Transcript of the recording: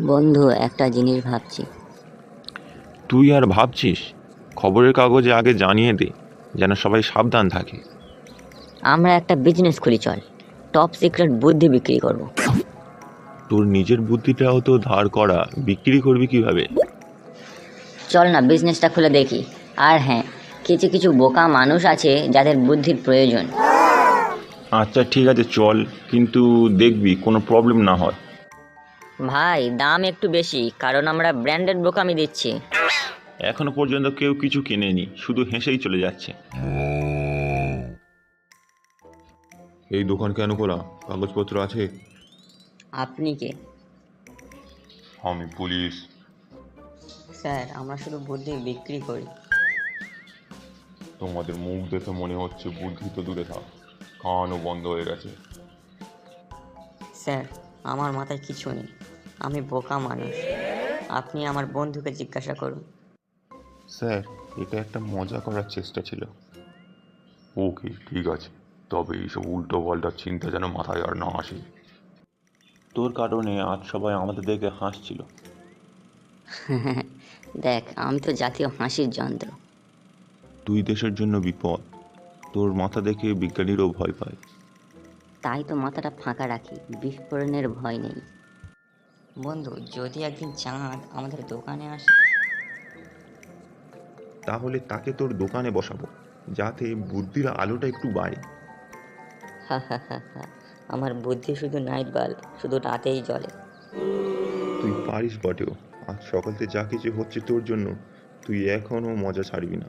বন্ধু, একটা জিনিস ভাবছি। তুই আর ভাবছিস? খবরের কাগজে আগে জানিয়ে দে, যেন সবাই সাবধান থাকে। আমরা একটা বিজনেস খুলি, চল। টপ সিক্রেট বুদ্ধি বিক্রি করব। তোর নিজের বুদ্ধিটাও তো ধার করা, বিক্রি করবি কিভাবে? চল না বিজনেসটা খুলে দেখি। আর হ্যাঁ, কিছু কিছু বোকা মানুষ আছে যাদের বুদ্ধির প্রয়োজন। আচ্ছা ঠিক আছে চল, কিন্তু দেখবি কোনো প্রবলেম না হয়। ভাই, দাম একটু বেশি, কারণ আমরা ব্র্যান্ডেড বোকামি দিচ্ছি। এখনো পর্যন্ত কেউ কিছু কেনেনি, শুধু হেসেই চলে যাচ্ছে। এই দোকান কেন খোলা? কাগজপত্র আছে? আপনি কে? আমি পুলিশ। স্যার, আমরা শুধু বুদ্ধি বিক্রি করি। তোমাদের মুখ দেখে মনে হচ্ছে বুদ্ধি তো দূরে থাক, কানও বন্ধ হয়ে গেছে। স্যার, আমার মাথায় কিছু নেই। আমি বোকা মানুষ। আপনি আমার বন্ধুকে জিজ্ঞাসা করুন। স্যার, এটা একটা মজা করার চেষ্টা ছিল। ওকে ঠিক আছে, তবে এইসব উল্টো পাল্টা চিন্তা যেন মাথায় আর না আসে। তোর কারণে আজ সবাই আমাদের দেখে হাসছিল। দেখ, আমি তো জাতীয় হাসির যন্ত্র। তুই দেশের জন্য বিপদ, তোর মাথা দেখে বিজ্ঞানীরাও ভয় পায়। তাই তো মাথাটা ফাঁকা রাখি, বিস্ফোরণের ভয় নেই। বন্ধু, যদি একদিন চাঁদ আমাদের দোকানে আসে। তাহলে তাকে তোর দোকানে বসাবো, যাতে বুদ্ধির আলোটা একটু বাড়ে। হা হা হা হা, আমার বুদ্ধি শুধু নাইট বাল্ব, শুধু রাতেই জ্বলে। তুই পারিস বটেও। আজ সকাল থেকে যা কিছু হচ্ছে তোর জন্য, তুই এখনও মজা ছাড়বি না।